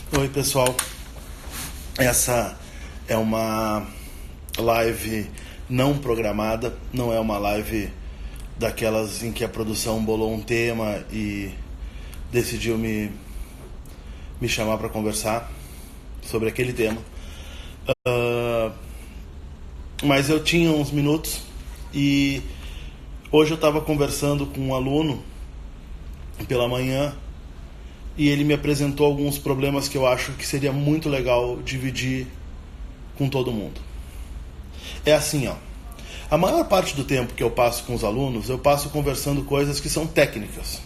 Oi, pessoal. Essa é uma live não programada, não é uma live daquelas em que a produção bolou um tema e decidiu me chamar para conversar sobre aquele tema. Mas eu tinha uns minutos e hoje eu estava conversando com um aluno pela manhã e ele me apresentou alguns problemas que eu acho que seria muito legal dividir com todo mundo. É assim, ó. A maior parte do tempo que eu passo com os alunos, eu passo conversando coisas que são técnicas.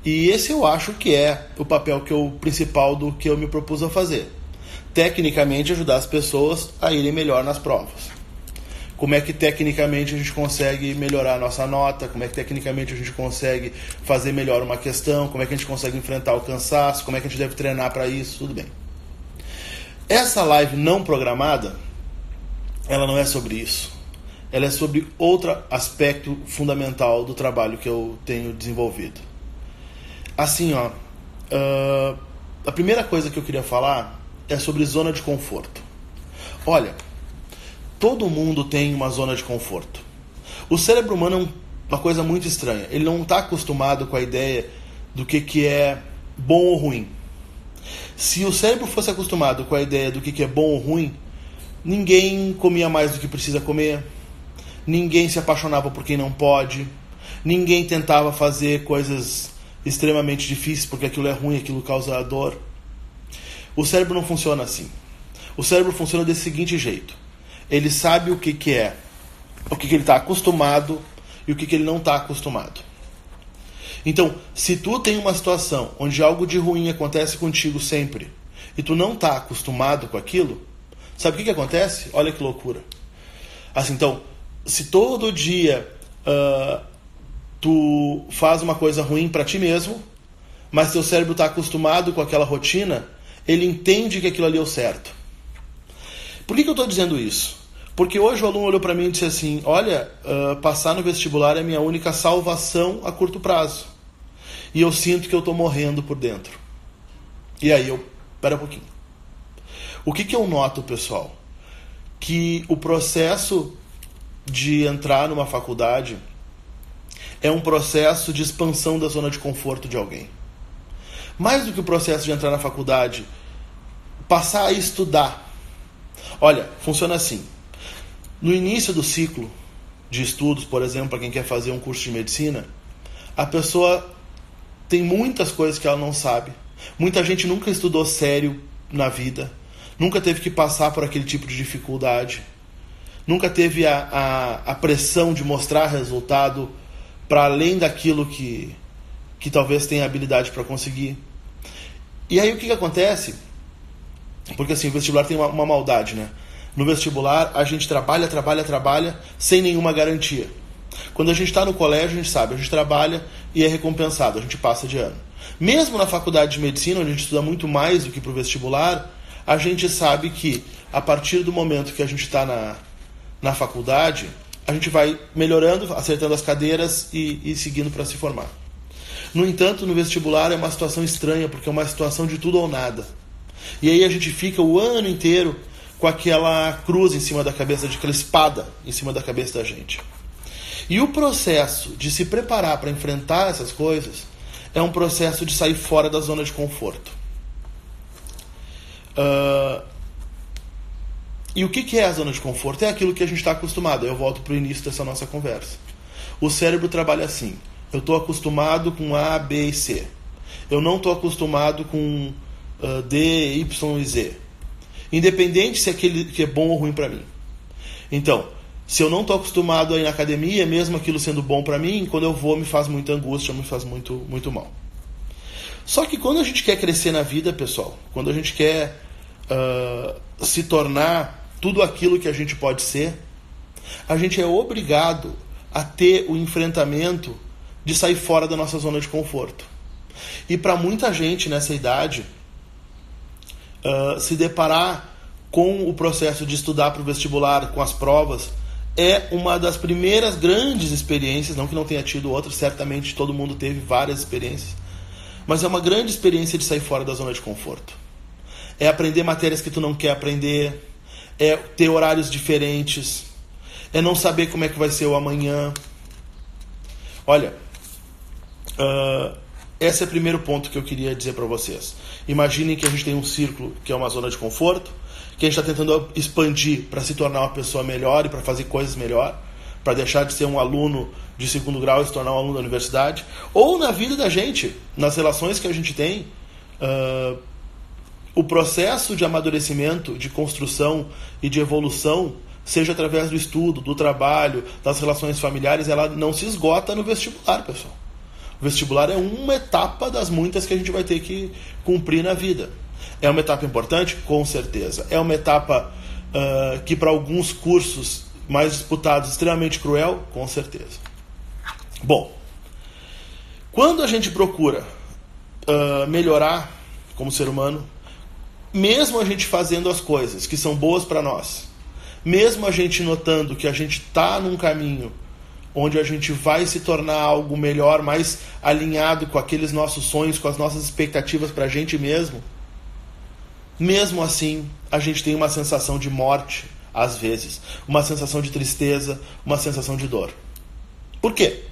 E esse eu acho que é o papel principal do que eu me propus a fazer. Tecnicamente ajudar as pessoas a irem melhor nas provas. Como é que tecnicamente a gente consegue melhorar a nossa nota, como é que tecnicamente a gente consegue fazer melhor uma questão, como é que a gente consegue enfrentar o cansaço, como é que a gente deve treinar para isso, tudo bem. Essa live não programada, ela não é sobre isso. Ela é sobre outro aspecto fundamental do trabalho que eu tenho desenvolvido. Assim, ó, a primeira coisa que eu queria falar é sobre zona de conforto. Olha, todo mundo tem uma zona de conforto. O cérebro humano é uma coisa muito estranha. Ele não está acostumado com a ideia do que é bom ou ruim. Se o cérebro fosse acostumado com a ideia do que é bom ou ruim, ninguém comia mais do que precisa comer, ninguém se apaixonava por quem não pode, ninguém tentava fazer coisas extremamente difíceis porque aquilo é ruim, aquilo causa dor. O cérebro não funciona assim. O cérebro funciona desse seguinte jeito. Ele sabe o que é, o que ele está acostumado e o que ele não está acostumado. Então, se tu tem uma situação onde algo de ruim acontece contigo sempre e tu não está acostumado com aquilo, sabe o que acontece? Olha que loucura. Assim, então, se todo dia tu faz uma coisa ruim para ti mesmo, mas teu cérebro está acostumado com aquela rotina, ele entende que aquilo ali é o certo. Por que eu estou dizendo isso? Porque hoje o aluno olhou para mim e disse assim, olha, passar no vestibular é a minha única salvação a curto prazo. E eu sinto que eu estou morrendo por dentro. E aí espera um pouquinho. O que eu noto, pessoal? Que o processo de entrar numa faculdade é um processo de expansão da zona de conforto de alguém. Mais do que o processo de entrar na faculdade, passar a estudar. Olha, funciona assim. No início do ciclo de estudos, por exemplo, para quem quer fazer um curso de medicina, a pessoa tem muitas coisas que ela não sabe. Muita gente nunca estudou sério na vida, nunca teve que passar por aquele tipo de dificuldade, nunca teve a pressão de mostrar resultado para além daquilo que talvez tenha habilidade para conseguir. E aí o que acontece? Porque assim, o vestibular tem uma maldade, né? No vestibular, a gente trabalha sem nenhuma garantia. Quando a gente está no colégio, a gente sabe, a gente trabalha e é recompensado, a gente passa de ano. Mesmo na faculdade de medicina, onde a gente estuda muito mais do que para o vestibular, a gente sabe que a partir do momento que a gente está na faculdade, a gente vai melhorando, acertando as cadeiras e seguindo para se formar. No entanto, no vestibular é uma situação estranha, porque é uma situação de tudo ou nada. E aí a gente fica o ano inteiro com aquela cruz em cima da cabeça, aquela espada em cima da cabeça da gente. E o processo de se preparar para enfrentar essas coisas é um processo de sair fora da zona de conforto. E o que é a zona de conforto? É aquilo que a gente está acostumado. Eu volto para o início dessa nossa conversa. O cérebro trabalha assim. Eu estou acostumado com A, B e C. Eu não estou acostumado com D, Y e Z. Independente se aquele que é bom ou ruim para mim. Então, se eu não estou acostumado a ir na academia, mesmo aquilo sendo bom para mim, quando eu vou me faz muita angústia, me faz muito, muito mal. Só que quando a gente quer crescer na vida, pessoal, quando a gente quer se tornar tudo aquilo que a gente pode ser, a gente é obrigado a ter o enfrentamento de sair fora da nossa zona de conforto. E para muita gente nessa idade, se deparar com o processo de estudar para o vestibular, com as provas, é uma das primeiras grandes experiências, não que não tenha tido outras, certamente todo mundo teve várias experiências, mas é uma grande experiência de sair fora da zona de conforto. é aprender matérias que tu não quer aprender, é ter horários diferentes, é não saber como é que vai ser o amanhã. Olha, esse é o primeiro ponto que eu queria dizer para vocês. Imaginem que a gente tem um círculo que é uma zona de conforto, que a gente está tentando expandir para se tornar uma pessoa melhor e para fazer coisas melhor, para deixar de ser um aluno de segundo grau e se tornar um aluno da universidade, ou na vida da gente, nas relações que a gente tem. O processo de amadurecimento, de construção e de evolução, seja através do estudo, do trabalho, das relações familiares, ela não se esgota no vestibular, pessoal. O vestibular é uma etapa das muitas que a gente vai ter que cumprir na vida. É uma etapa importante? Com certeza. É uma etapa que para alguns cursos mais disputados, extremamente cruel? Com certeza. Bom, quando a gente procura melhorar como ser humano, mesmo a gente fazendo as coisas que são boas para nós, mesmo a gente notando que a gente está num caminho onde a gente vai se tornar algo melhor, mais alinhado com aqueles nossos sonhos, com as nossas expectativas para a gente mesmo, mesmo assim, a gente tem uma sensação de morte, às vezes, uma sensação de tristeza, uma sensação de dor. Por quê?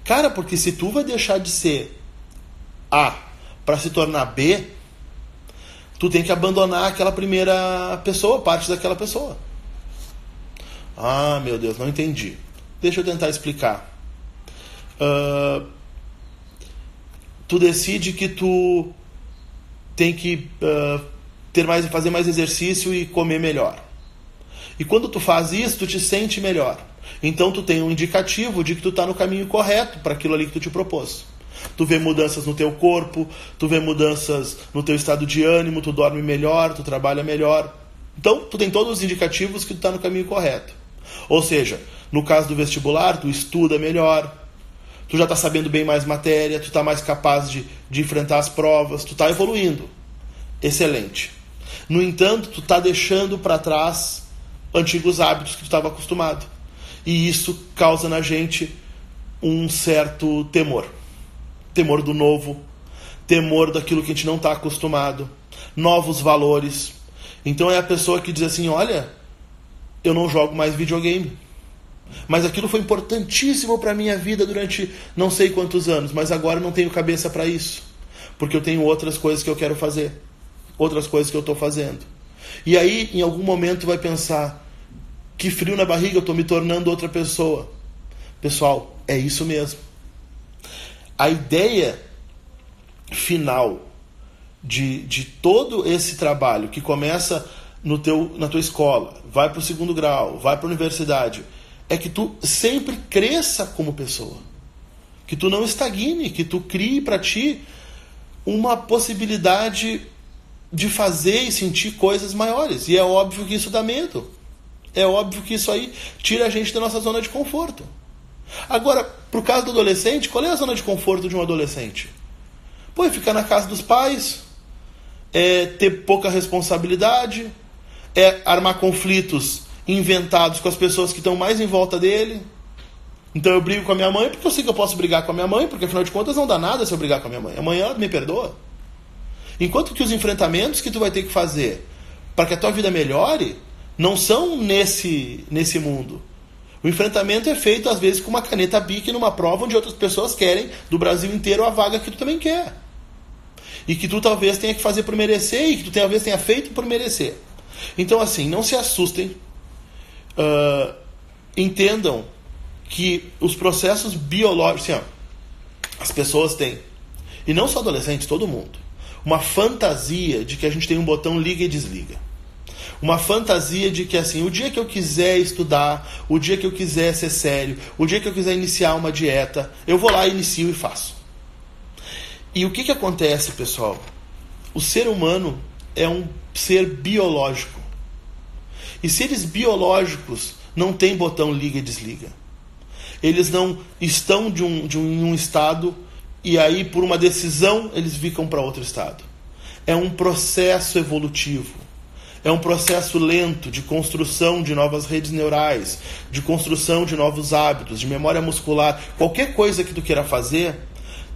Cara, porque se tu vai deixar de ser A para se tornar B, tu tem que abandonar aquela primeira pessoa, parte daquela pessoa. Ah, meu Deus, não entendi. Deixa eu tentar explicar. Tu decide que tu tem que fazer mais exercício e comer melhor. E quando tu faz isso, tu te sente melhor. Então tu tem um indicativo de que tu está no caminho correto para aquilo ali que tu te propôs. Tu vê mudanças no teu corpo, tu vê mudanças no teu estado de ânimo, tu dorme melhor, tu trabalha melhor. Então tu tem todos os indicativos que tu está no caminho correto. Ou seja, no caso do vestibular, tu estuda melhor, tu já está sabendo bem mais matéria, tu está mais capaz de enfrentar as provas, tu está evoluindo. Excelente. No entanto, tu está deixando para trás antigos hábitos que tu estava acostumado. E isso causa na gente um certo temor. Temor do novo, temor daquilo que a gente não está acostumado, novos valores. Então é a pessoa que diz assim, olha, eu não jogo mais videogame, mas aquilo foi importantíssimo para a minha vida durante não sei quantos anos, mas agora eu não tenho cabeça para isso, porque eu tenho outras coisas que eu quero fazer, outras coisas que eu estou fazendo. E aí, em algum momento, vai pensar, que frio na barriga, eu estou me tornando outra pessoa. Pessoal, é isso mesmo. A ideia final de todo esse trabalho que começa na tua escola, vai para o segundo grau, vai para a universidade, é que tu sempre cresça como pessoa. Que tu não estagne, que tu crie para ti uma possibilidade de fazer e sentir coisas maiores. E é óbvio que isso dá medo. É óbvio que isso aí tira a gente da nossa zona de conforto. Agora, pro caso do adolescente, qual é a zona de conforto de um adolescente? Pô, é ficar na casa dos pais, é ter pouca responsabilidade, é armar conflitos inventados com as pessoas que estão mais em volta dele. Então eu brigo com a minha mãe porque eu sei que eu posso brigar com a minha mãe, porque afinal de contas não dá nada se eu brigar com a minha mãe. Amanhã ela me perdoa. Enquanto que os enfrentamentos que tu vai ter que fazer para que a tua vida melhore não são nesse mundo. O enfrentamento é feito, às vezes, com uma caneta Bic numa prova onde outras pessoas querem, do Brasil inteiro, a vaga que tu também quer. E que tu talvez tenha que fazer por merecer, e que tu talvez tenha feito por merecer. Então, assim, não se assustem. Entendam que os processos biológicos... Assim, as pessoas têm, e não só adolescentes, todo mundo, uma fantasia de que a gente tem um botão liga e desliga. Uma fantasia de que, assim, o dia que eu quiser estudar, o dia que eu quiser ser sério, o dia que eu quiser iniciar uma dieta, eu vou lá, inicio e faço. E o que acontece, pessoal? O ser humano é um ser biológico. E seres biológicos não têm botão liga e desliga. Eles não estão em um estado e aí, por uma decisão, eles ficam para outro estado. É um processo evolutivo. É um processo lento de construção de novas redes neurais, de construção de novos hábitos, de memória muscular. Qualquer coisa que tu queira fazer,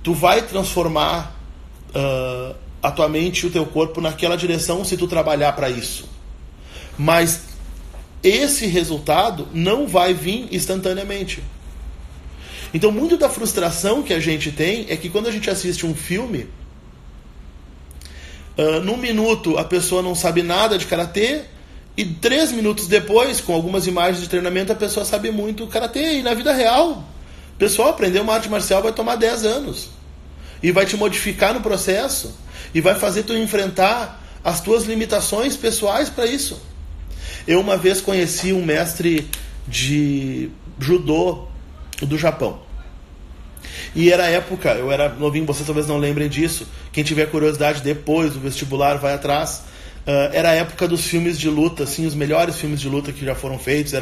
tu vai transformar a tua mente e o teu corpo naquela direção se tu trabalhar para isso. Mas esse resultado não vai vir instantaneamente. Então, muito da frustração que a gente tem é que quando a gente assiste um filme, num minuto a pessoa não sabe nada de karatê, e 3 minutos depois, com algumas imagens de treinamento, a pessoa sabe muito karatê. E na vida real, o pessoal aprender uma arte marcial vai tomar 10 anos. E vai te modificar no processo. E vai fazer tu enfrentar as tuas limitações pessoais para isso. Eu uma vez conheci um mestre de judô do Japão. E era a época, eu era novinho, vocês talvez não lembrem disso. Quem tiver curiosidade depois do vestibular vai atrás. Era a época dos filmes de luta, assim, os melhores filmes de luta que já foram feitos,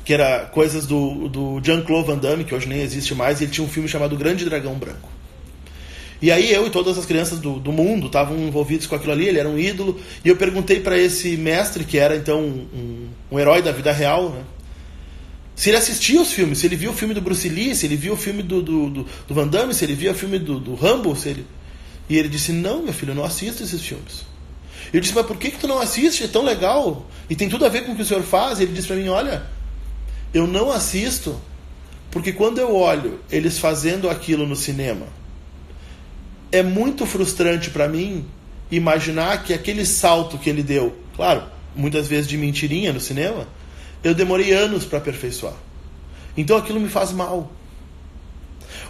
que era coisas do Jean-Claude Van Damme, que hoje nem existe mais, e ele tinha um filme chamado Grande Dragão Branco. E aí eu e todas as crianças do mundo estavam envolvidos com aquilo ali, ele era um ídolo, e eu perguntei para esse mestre, que era então um herói da vida real, né, se ele assistia os filmes, se ele via o filme do Bruce Lee, se ele via o filme do Van Damme, se ele via o filme do Rambo, E ele disse, não, meu filho, eu não assisto esses filmes. Eu disse, mas por que tu não assiste? É tão legal. E tem tudo a ver com o que o senhor faz. E ele disse para mim, olha, eu não assisto porque quando eu olho eles fazendo aquilo no cinema, é muito frustrante para mim imaginar que aquele salto que ele deu, claro, muitas vezes de mentirinha no cinema, eu demorei anos para aperfeiçoar. Então aquilo me faz mal.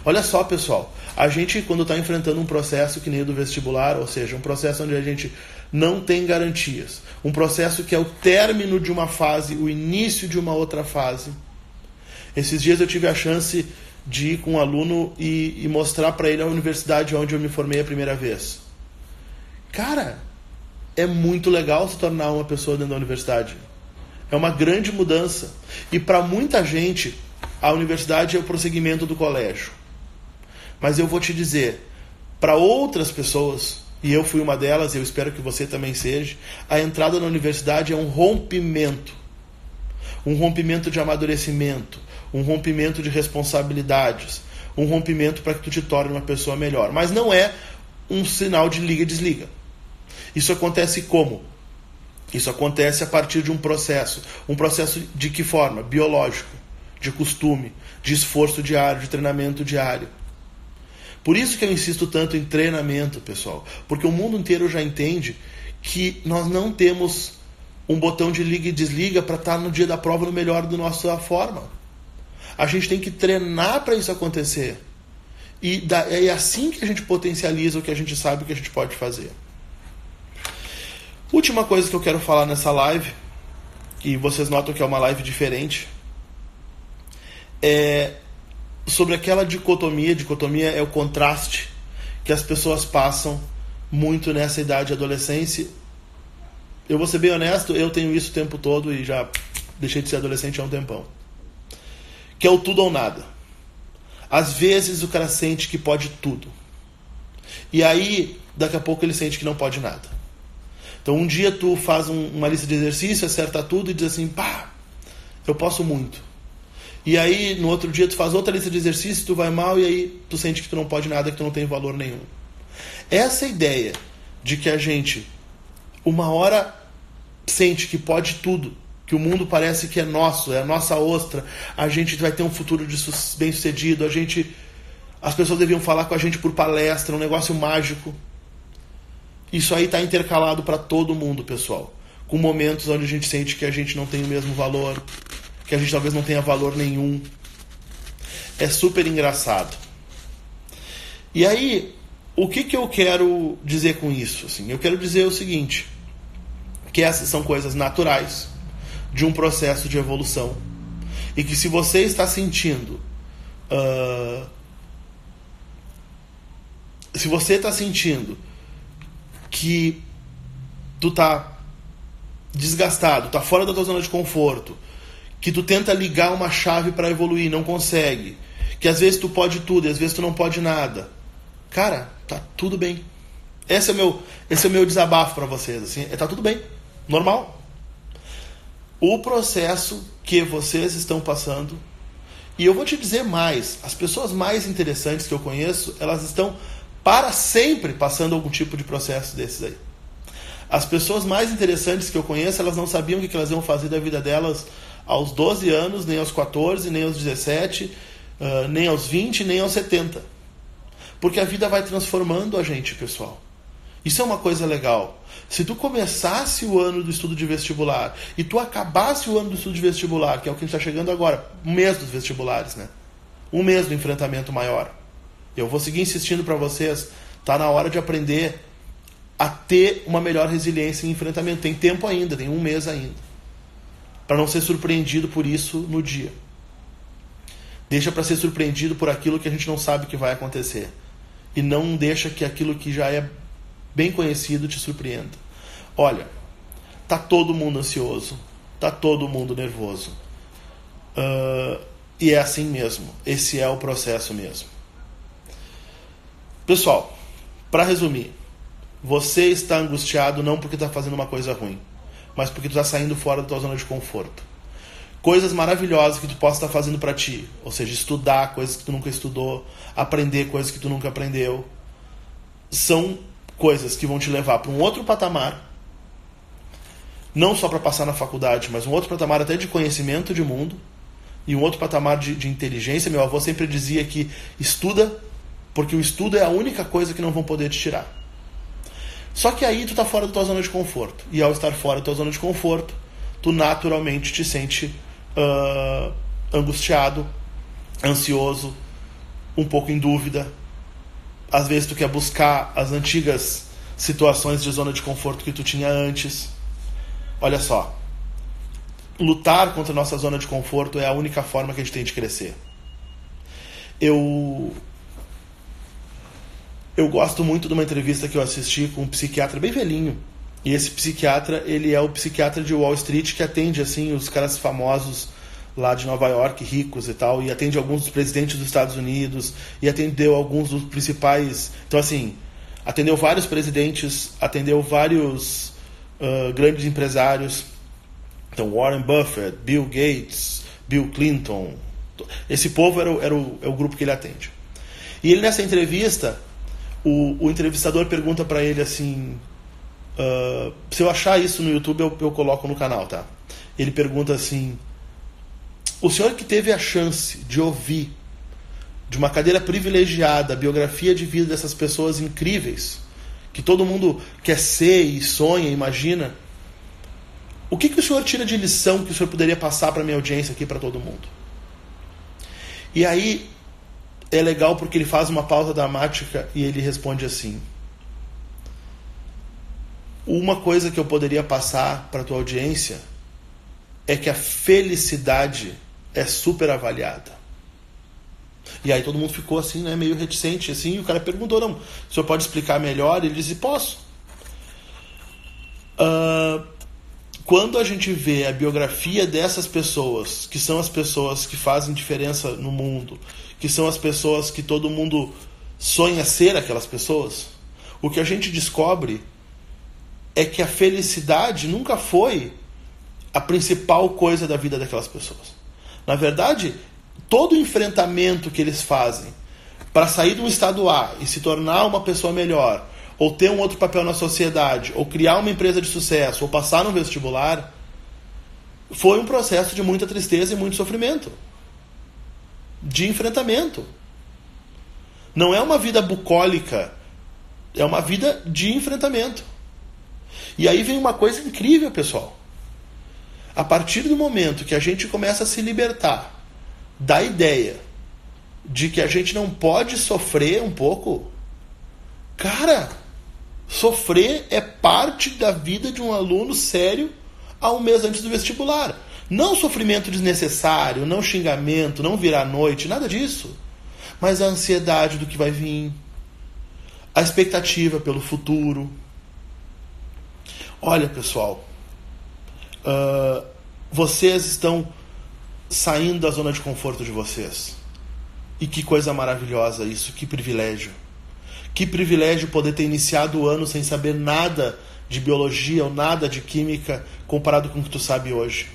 Olha só, pessoal, a gente quando está enfrentando um processo que nem o do vestibular, ou seja, um processo onde a gente não tem garantias, um processo que é o término de uma fase, o início de uma outra fase. Esses dias eu tive a chance de ir com um aluno e mostrar para ele a universidade onde eu me formei a primeira vez. Cara, é muito legal se tornar uma pessoa dentro da universidade. É uma grande mudança. E para muita gente, a universidade é o prosseguimento do colégio. Mas eu vou te dizer, para outras pessoas, e eu fui uma delas, e eu espero que você também seja, a entrada na universidade é um rompimento de amadurecimento, um rompimento de responsabilidades, um rompimento para que tu te torne uma pessoa melhor. Mas não é um sinal de liga e desliga. Isso acontece como? Isso acontece a partir de um processo. Um processo de que forma? Biológico, de costume, de esforço diário, de treinamento diário. Por isso que eu insisto tanto em treinamento, pessoal. Porque o mundo inteiro já entende que nós não temos um botão de liga e desliga para estar no dia da prova no melhor da nossa forma. A gente tem que treinar para isso acontecer. E é assim que a gente potencializa o que a gente sabe que a gente pode fazer. Última coisa que eu quero falar nessa live, e vocês notam que é uma live diferente, é sobre aquela dicotomia é o contraste que as pessoas passam muito nessa idade de adolescência. Eu vou ser bem honesto, eu tenho isso o tempo todo e já deixei de ser adolescente há um tempão. Que é o tudo ou nada. Às vezes o cara sente que pode tudo. E aí, daqui a pouco ele sente que não pode nada. Então um dia tu faz uma lista de exercício, acerta tudo e diz assim, pá, eu posso muito. E aí, no outro dia, tu faz outra lista de exercícios, tu vai mal e aí tu sente que tu não pode nada, que tu não tem valor nenhum. Essa ideia de que a gente, uma hora, sente que pode tudo, que o mundo parece que é nosso, é a nossa ostra, a gente vai ter um futuro bem-sucedido, as pessoas deviam falar com a gente por palestra, um negócio mágico. Isso aí está intercalado para todo mundo, pessoal. Com momentos onde a gente sente que a gente não tem o mesmo valor, que a gente talvez não tenha valor nenhum. É super engraçado. E aí, o que eu quero dizer com isso? Assim, eu quero dizer o seguinte, que essas são coisas naturais de um processo de evolução. E que se você está sentindo... se você está sentindo que tu tá desgastado, tá fora da tua zona de conforto, que tu tenta ligar uma chave para evoluir, não consegue, que às vezes tu pode tudo e às vezes tu não pode nada, cara, tá tudo bem. Esse é o meu desabafo para vocês, assim, tá tudo bem, normal. O processo que vocês estão passando, e eu vou te dizer mais, as pessoas mais interessantes que eu conheço, elas estão para sempre passando algum tipo de processo desses aí. As pessoas mais interessantes que eu conheço, elas não sabiam o que elas iam fazer da vida delas aos 12 anos, nem aos 14, nem aos 17, nem aos 20, nem aos 70. Porque a vida vai transformando a gente, pessoal. Isso é uma coisa legal. Se tu começasse o ano do estudo de vestibular e tu acabasse o ano do estudo de vestibular, que é o que a gente está chegando agora, um mês dos vestibulares, né? Um mês do enfrentamento maior. Eu vou seguir insistindo para vocês, tá na hora de aprender a ter uma melhor resiliência em enfrentamento. Tem tempo ainda, tem um mês ainda. Para não ser surpreendido por isso no dia. Deixa para ser surpreendido por aquilo que a gente não sabe que vai acontecer. E não deixa que aquilo que já é bem conhecido te surpreenda. Olha, tá todo mundo ansioso, tá todo mundo nervoso. E é assim mesmo. Esse é o processo mesmo. Pessoal, para resumir, você está angustiado não porque está fazendo uma coisa ruim, mas porque tu está saindo fora da tua zona de conforto. Coisas maravilhosas que tu possa estar fazendo para ti, ou seja, estudar coisas que tu nunca estudou, aprender coisas que tu nunca aprendeu, são coisas que vão te levar para um outro patamar, não só para passar na faculdade, mas um outro patamar até de conhecimento de mundo, e um outro patamar de inteligência. Meu avô sempre dizia que estuda, porque o estudo é a única coisa que não vão poder te tirar. Só que aí tu tá fora da tua zona de conforto. E ao estar fora da tua zona de conforto, tu naturalmente te sente angustiado, ansioso, um pouco em dúvida. Às vezes tu quer buscar as antigas situações de zona de conforto que tu tinha antes. Olha só. Lutar contra a nossa zona de conforto é a única forma que a gente tem de crescer. Eu gosto muito de uma entrevista que eu assisti com um psiquiatra bem velhinho. E esse psiquiatra, ele é o psiquiatra de Wall Street que atende assim os caras famosos lá de Nova York, ricos e tal, e atende alguns dos presidentes dos Estados Unidos, e atendeu alguns dos principais... Então assim, atendeu vários presidentes, atendeu vários grandes empresários. Então Warren Buffett, Bill Gates, Bill Clinton. Esse povo é o grupo que ele atende. E ele nessa entrevista... O entrevistador pergunta para ele assim, se eu achar isso no YouTube eu coloco no canal, tá? Ele pergunta assim, o senhor que teve a chance de ouvir de uma cadeira privilegiada a biografia de vida dessas pessoas incríveis, que todo mundo quer ser e sonha, imagina, o que o senhor tira de lição que o senhor poderia passar para minha audiência aqui, para todo mundo? E aí é legal porque ele faz uma pausa dramática e ele responde assim, uma coisa que eu poderia passar para a tua audiência é que a felicidade é super avaliada. E aí todo mundo ficou assim, né, meio reticente assim, e o cara perguntou, não, o senhor pode explicar melhor? Ele disse, posso. Quando a gente vê a biografia dessas pessoas, que são as pessoas que fazem diferença no mundo, que são as pessoas que todo mundo sonha ser aquelas pessoas, o que a gente descobre é que a felicidade nunca foi a principal coisa da vida daquelas pessoas. Na verdade, todo o enfrentamento que eles fazem para sair de um estado A e se tornar uma pessoa melhor, ou ter um outro papel na sociedade, ou criar uma empresa de sucesso, ou passar no vestibular, foi um processo de muita tristeza e muito sofrimento. De enfrentamento. Não é uma vida bucólica, é uma vida de enfrentamento. E aí vem uma coisa incrível, pessoal. A partir do momento que a gente começa a se libertar da ideia de que a gente não pode sofrer um pouco, cara, sofrer é parte da vida de um aluno sério há um mês antes do vestibular. Não sofrimento desnecessário, não xingamento, não virar noite, nada disso. Mas a ansiedade do que vai vir, a expectativa pelo futuro. Olha, pessoal, vocês estão saindo da zona de conforto de vocês. E que coisa maravilhosa isso, que privilégio. Que privilégio poder ter iniciado o ano sem saber nada de biologia ou nada de química comparado com o que tu sabe hoje.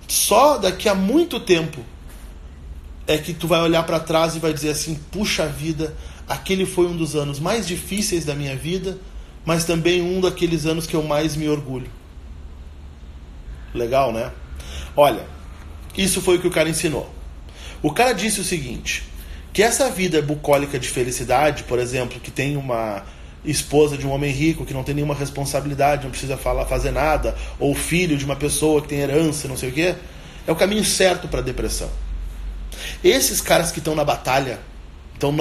Só daqui a muito tempo é que tu vai olhar para trás e vai dizer assim, puxa vida, aquele foi um dos anos mais difíceis da minha vida, mas também um daqueles anos que eu mais me orgulho. Legal, né? Olha, isso foi o que o cara ensinou. O cara disse o seguinte, que essa vida bucólica de felicidade, por exemplo, que tem uma esposa de um homem rico, que não tem nenhuma responsabilidade, não precisa fazer nada, ou filho de uma pessoa que tem herança, não sei o quê, é o caminho certo para a depressão. Esses caras que estão na batalha, então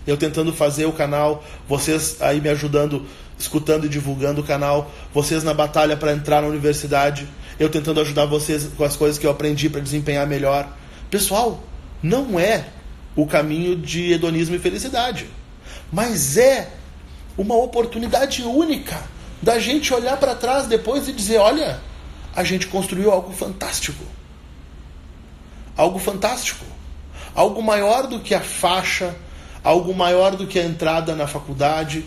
eu tentando fazer o canal, vocês aí me ajudando, escutando e divulgando o canal, vocês na batalha para entrar na universidade, eu tentando ajudar vocês com as coisas que eu aprendi para desempenhar melhor. Pessoal, não é o caminho de hedonismo e felicidade, mas é uma oportunidade única da gente olhar para trás depois e dizer, olha, a gente construiu algo fantástico. Algo fantástico. Algo maior do que a faixa, algo maior do que a entrada na faculdade.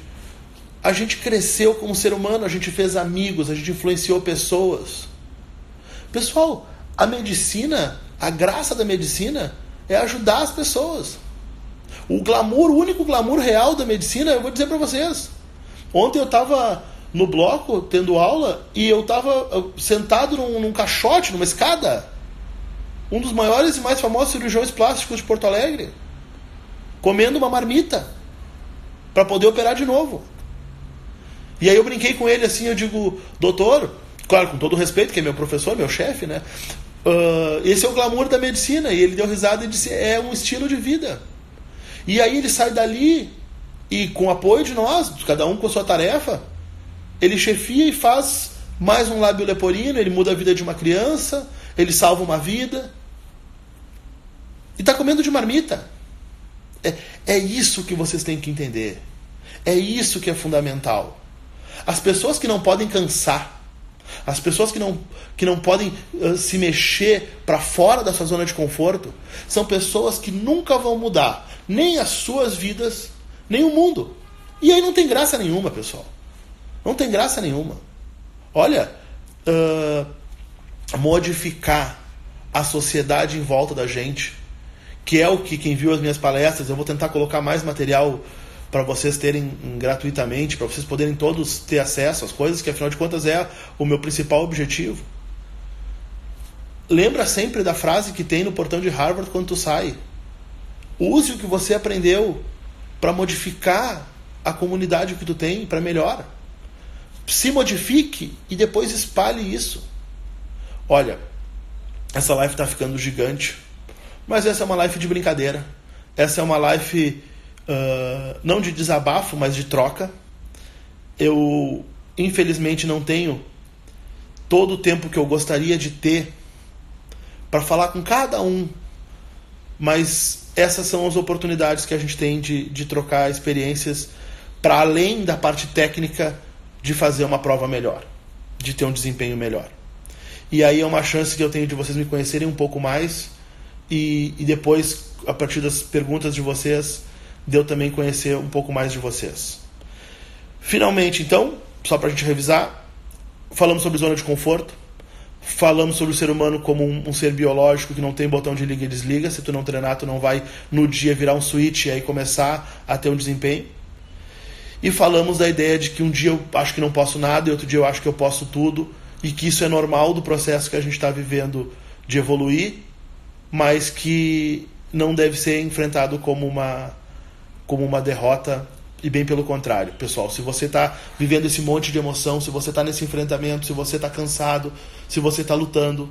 A gente cresceu como ser humano, a gente fez amigos, a gente influenciou pessoas. Pessoal, a medicina, a graça da medicina é ajudar as pessoas. O único glamour real da medicina, eu vou dizer para vocês. Ontem eu estava no bloco, tendo aula, e eu estava sentado num caixote, numa escada. Um dos maiores e mais famosos cirurgiões plásticos de Porto Alegre. Comendo uma marmita para poder operar de novo. E aí eu brinquei com ele assim, eu digo, doutor, claro, com todo o respeito, que é meu professor, meu chefe, né? Esse é o glamour da medicina. E ele deu risada e disse, é um estilo de vida. E aí ele sai dali e com o apoio de nós, cada um com a sua tarefa, ele chefia e faz mais um lábio leporino, ele muda a vida de uma criança, ele salva uma vida. E está comendo de marmita. É isso que vocês têm que entender. É isso que é fundamental. As pessoas que não podem cansar, as pessoas que não podem se mexer para fora da sua zona de conforto, são pessoas que nunca vão mudar nem as suas vidas, nem o mundo. E aí não tem graça nenhuma, pessoal. Não tem graça nenhuma. Olha, modificar a sociedade em volta da gente, que é o que quem viu as minhas palestras, eu vou tentar colocar mais material para vocês terem gratuitamente, para vocês poderem todos ter acesso às coisas, que afinal de contas é o meu principal objetivo. Lembra sempre da frase que tem no portão de Harvard quando tu sai. Use o que você aprendeu para modificar a comunidade que tu tem para melhor. Se modifique e depois espalhe isso. Olha, essa live está ficando gigante, mas essa é uma live de brincadeira. Essa é uma live não de desabafo, mas de troca. Eu, infelizmente, não tenho todo o tempo que eu gostaria de ter para falar com cada um, mas essas são as oportunidades que a gente tem de trocar experiências para além da parte técnica de fazer uma prova melhor, de ter um desempenho melhor. E aí é uma chance que eu tenho de vocês me conhecerem um pouco mais e depois, a partir das perguntas de vocês, de eu também conhecer um pouco mais de vocês. Finalmente, então, só para a gente revisar, falamos sobre zona de conforto, falamos sobre o ser humano como um ser biológico que não tem botão de liga e desliga. Se tu não treinar, tu não vai no dia virar um switch e aí começar a ter um desempenho. E falamos da ideia de que um dia eu acho que não posso nada e outro dia eu acho que eu posso tudo, e que isso é normal do processo que a gente está vivendo de evoluir, mas que não deve ser enfrentado como uma derrota, e bem pelo contrário. Pessoal, se você está vivendo esse monte de emoção, se você está nesse enfrentamento, se você está cansado, se você está lutando,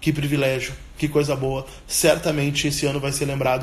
que privilégio, que coisa boa. Certamente esse ano vai ser lembrado